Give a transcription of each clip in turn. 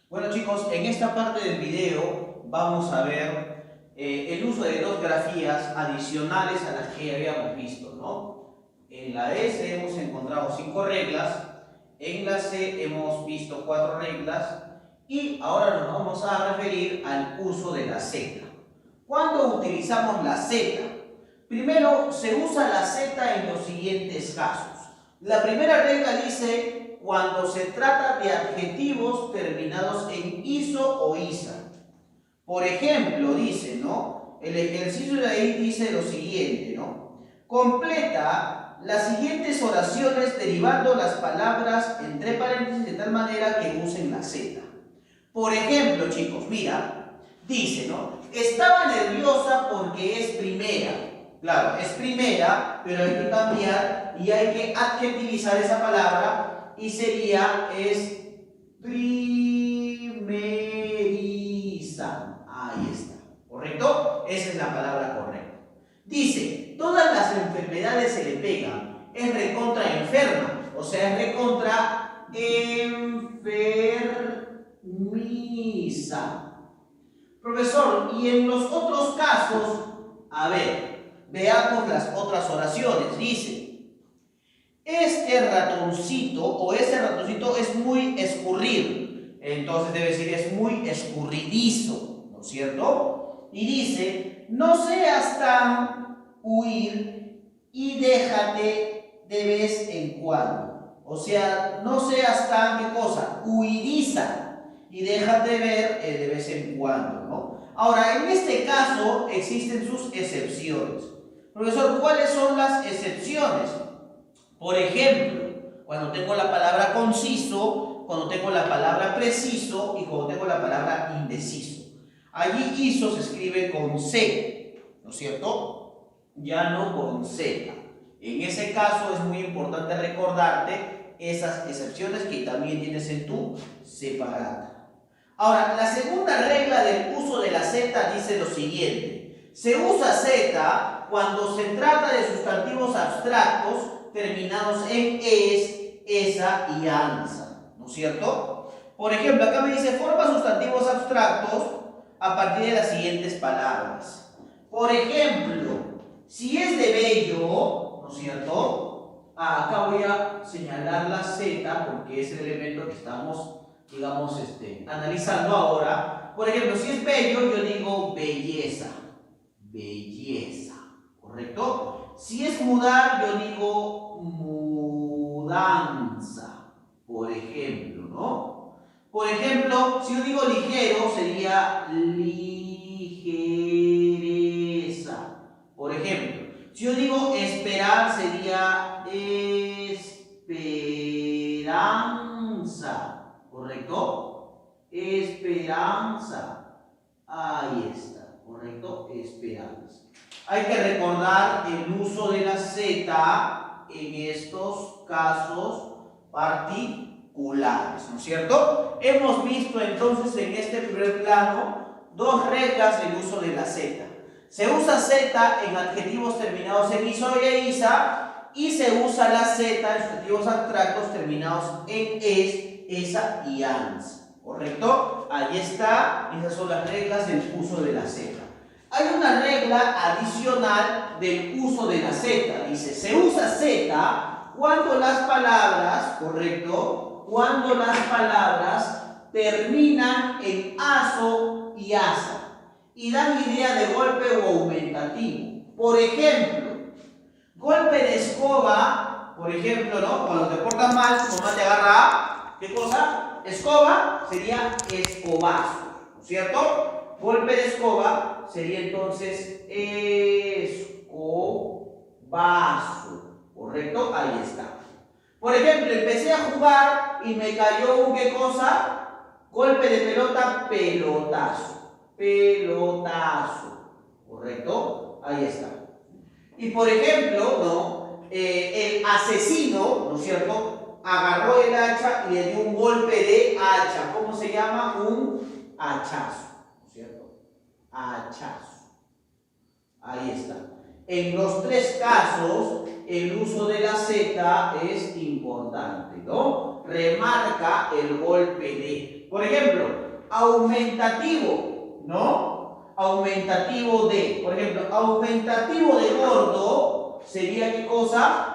Bueno chicos, en esta parte del video vamos a ver el uso de dos grafías adicionales a las que ya habíamos visto, ¿no? En la S hemos encontrado 5 reglas, en la C hemos visto 4 reglas y ahora nos vamos a referir al uso de la Z. ¿Cuándo utilizamos la Z? Primero, se usa la Z en los siguientes casos. La primera regla dice cuando se trata de adjetivos terminados en iso o isa. Por ejemplo, dice, ¿no? El ejercicio de ahí dice lo siguiente, ¿no? Completa las siguientes oraciones derivando las palabras entre paréntesis de tal manera que usen la Z. Por ejemplo, chicos, mira, dice, ¿no? Estaba nerviosa porque es primera. Claro, es primera, pero hay que cambiar y hay que adjetivizar esa palabra y sería es primeriza. Ahí está, ¿correcto? Esa es la palabra correcta. Dice, todas las enfermedades se le pegan. Es recontra enferma, o sea, es recontra enfermiza. Profesor, y en los otros casos, a ver, veamos las otras oraciones. Dice, este ratoncito o ese ratoncito es muy escurrido. Entonces debe decir es muy escurridizo, ¿no es cierto? Y dice, no seas tan huir y déjate de vez en cuando. O sea, no seas tan, ¿qué cosa? Huidiza. Y déjate ver de vez en cuando, ¿no? Ahora, en este caso existen sus excepciones. Profesor, ¿cuáles son las excepciones? Por ejemplo, cuando tengo la palabra conciso, cuando tengo la palabra preciso y cuando tengo la palabra indeciso. Allí iso se escribe con C, ¿no es cierto? Ya no con Z. En ese caso es muy importante recordarte esas excepciones que también tienes en tu separata. Ahora, la segunda regla del uso de la Z dice lo siguiente. Se usa Z cuando se trata de sustantivos abstractos terminados en es, esa y ansa, ¿no es cierto? Por ejemplo, acá me dice forma sustantivos abstractos a partir de las siguientes palabras. Por ejemplo, si es de bello, ¿no es cierto? Acá voy a señalar la Z porque es el elemento que estamos, digamos, analizando ahora. Por ejemplo, si es bello, yo digo belleza. Belleza, ¿correcto? Si es mudar, yo digo mudanza, por ejemplo, ¿no? Por ejemplo, si yo digo ligero, sería ligereza. Por ejemplo, si yo digo esperar, sería esperanza, ¿correcto? Esperanza. Ahí está, ¿correcto? Esperanza. Hay que recordar el uso de la Z en estos casos particulares, ¿no es cierto? Hemos visto entonces en este primer plano dos reglas del uso de la Z. Se usa Z en adjetivos terminados en iso e isa y se usa la Z en sustantivos abstractos terminados en es, esa y ans, ¿correcto? Ahí está, esas son las reglas del uso de la Z. Hay una regla adicional del uso de la Z. Dice, se usa Z cuando las palabras, ¿correcto? Cuando las palabras terminan en aso y asa y dan idea de golpe o aumentativo. Por ejemplo, golpe de escoba, por ejemplo, ¿no? Cuando te portas mal, tu mamá te agarra, ¿qué cosa? Escoba sería escobazo, ¿no es cierto? Golpe de escoba sería entonces escobazo, ¿correcto? Ahí está. Por ejemplo, empecé a jugar y me cayó un ¿qué cosa? Golpe de pelota, pelotazo. Pelotazo, ¿correcto? Ahí está. Y por ejemplo, ¿no? El asesino, ¿no es cierto? Agarró el hacha y le dio un golpe de hacha. ¿Cómo se llama? Un hachazo, ¿no es cierto? Hachazo. Ahí está. En los tres casos, el uso de la Z es importante, ¿no? remarca el golpe de. Por ejemplo, aumentativo, ¿no? Aumentativo de. Por ejemplo, aumentativo de gordo sería ¿qué cosa?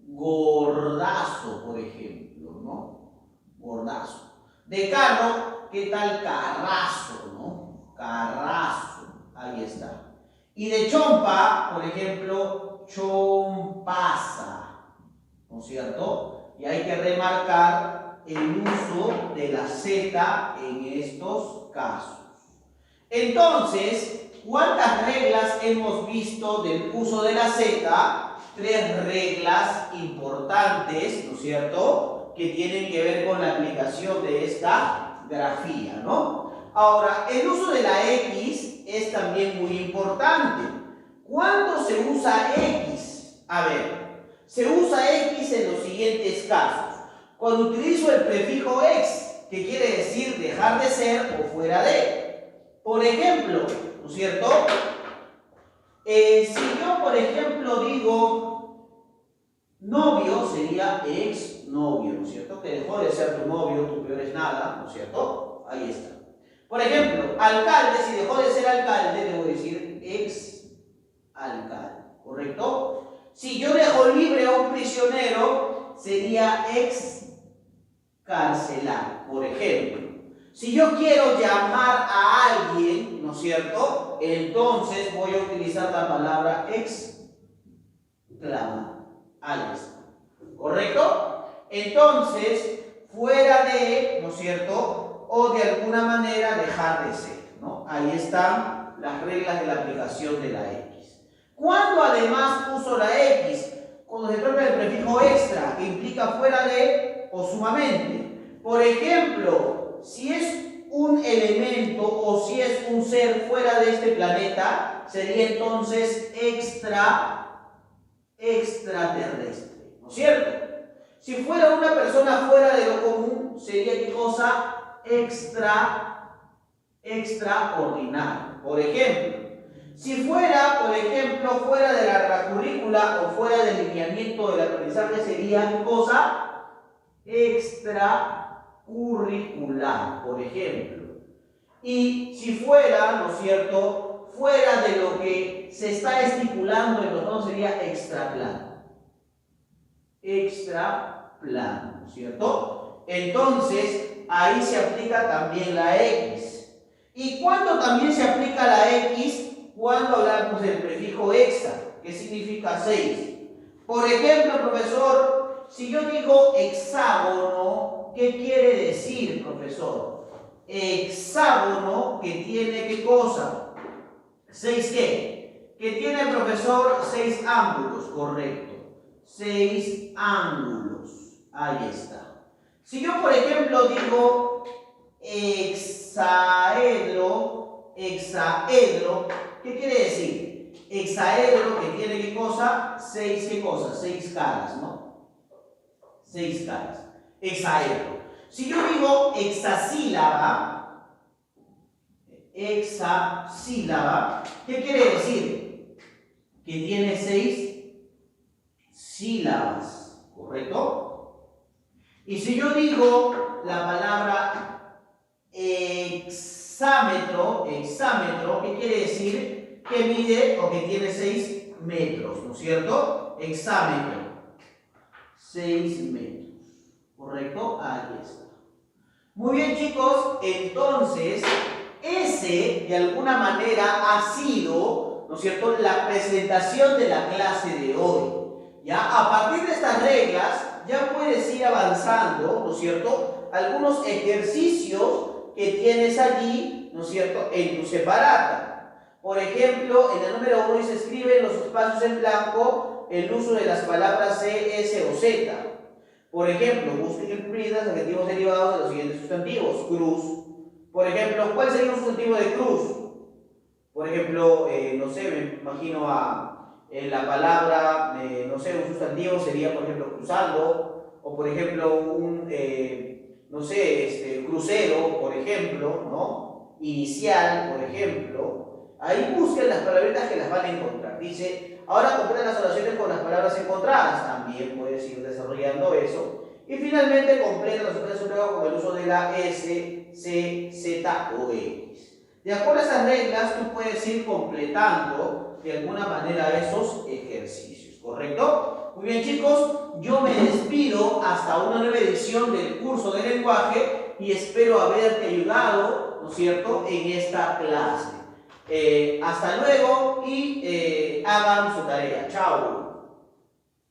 Gordazo, por ejemplo, ¿no? Gordazo. De carro, ¿qué tal? Carrazo, ¿no? Carrazo. Ahí está. Y de chompa, por ejemplo, chompaza, ¿no es cierto? Y hay que remarcar el uso de la Z en estos casos. Entonces, ¿cuántas reglas hemos visto del uso de la Z? 3 reglas importantes, ¿no es cierto?, que tienen que ver con la aplicación de esta grafía, ¿no? Ahora, el uso de la X es también muy importante. ¿Cuándo se usa X? A ver, se usa X en los siguientes casos. Cuando utilizo el prefijo ex, que quiere decir dejar de ser o fuera de. Por ejemplo, ¿no es cierto? Si yo, por ejemplo, digo novio, sería ex novio, ¿no es cierto? Que dejó de ser tu novio, tu peor es nada, ¿no es cierto? Ahí está. Por ejemplo, alcalde, si dejó de ser alcalde, debo decir ex alcalde, ¿correcto? Si yo dejo libre a un prisionero, sería ex carcelar, por ejemplo. Si yo quiero llamar a alguien, ¿no es cierto?, entonces voy a utilizar la palabra exclamar. Ahí está. ¿Correcto? Entonces, fuera de, ¿no es cierto?, o de alguna manera dejar de ser, ¿no? Ahí están las reglas de la aplicación de la X. ¿Cuándo además uso la X? Cuando se trata del prefijo extra, que implica fuera de o sumamente. Por ejemplo, si es un elemento o si es un ser fuera de este planeta, sería entonces extraterrestre, ¿no es cierto? Si fuera una persona fuera de lo común, sería ¿qué cosa? Extraordinario. Por ejemplo, si fuera, por ejemplo, fuera de la currícula o fuera del lineamiento del aprendizaje, sería ¿qué cosa? Extracurricular, por ejemplo. Y si fuera, ¿no es cierto?, fuera de lo que se está estipulando en los dos, sería extraplano. Extraplano, ¿no es cierto? Entonces, ahí se aplica también la X. ¿Y cuándo también se aplica la X? Cuando hablamos del prefijo extra, que significa 6. Por ejemplo, profesor, si yo digo hexágono, ¿qué quiere decir, profesor? Hexágono que tiene ¿qué cosa? 6 ¿qué? Que tiene, profesor, 6 ángulos, correcto. 6 ángulos. Ahí está. Si yo, por ejemplo, digo hexaedro, ¿qué quiere decir? Hexaedro que tiene ¿qué cosa? 6 ¿qué cosa? 6 caras, ¿no? 6 caras. Hexaedro. Si yo digo hexasílaba, ¿qué quiere decir? Que tiene 6 sílabas, ¿correcto? Y si yo digo la palabra hexámetro, ¿qué quiere decir? Que mide o que tiene 6 metros, ¿no es cierto? Hexámetro, 6 metros. ¿Correcto? Ahí está. Muy bien, chicos. Entonces, ese de alguna manera ha sido, ¿no es cierto?, la presentación de la clase de hoy. ¿Ya? A partir de estas reglas, ya puedes ir avanzando, ¿no es cierto?, algunos ejercicios que tienes allí, ¿no es cierto?, en tu separata. Por ejemplo, en el número 1 se escriben los espacios en blanco el uso de las palabras C, S o Z. Por ejemplo, busquen en prioridad los adjetivos derivados de los siguientes sustantivos. Cruz. Por ejemplo, ¿cuál sería un sustantivo de cruz? Por ejemplo, no sé, me imagino la palabra, no sé, un sustantivo sería, por ejemplo, cruzando. O, por ejemplo, un, no sé, crucero, por ejemplo, ¿no? Inicial, por ejemplo. Ahí busquen las palabritas que las van a encontrar. Dice, ahora completen las oraciones con las palabras encontradas. También puedes ir desarrollando eso. Y finalmente completa la superficie prueba con el uso de la S, C, Z o X. De acuerdo a esas reglas, tú puedes ir completando de alguna manera esos ejercicios, ¿correcto? Muy bien, chicos, yo me despido hasta una nueva edición del curso de lenguaje y espero haberte ayudado, ¿no es cierto?, en esta clase. Hasta luego y hagan su tarea. Chao.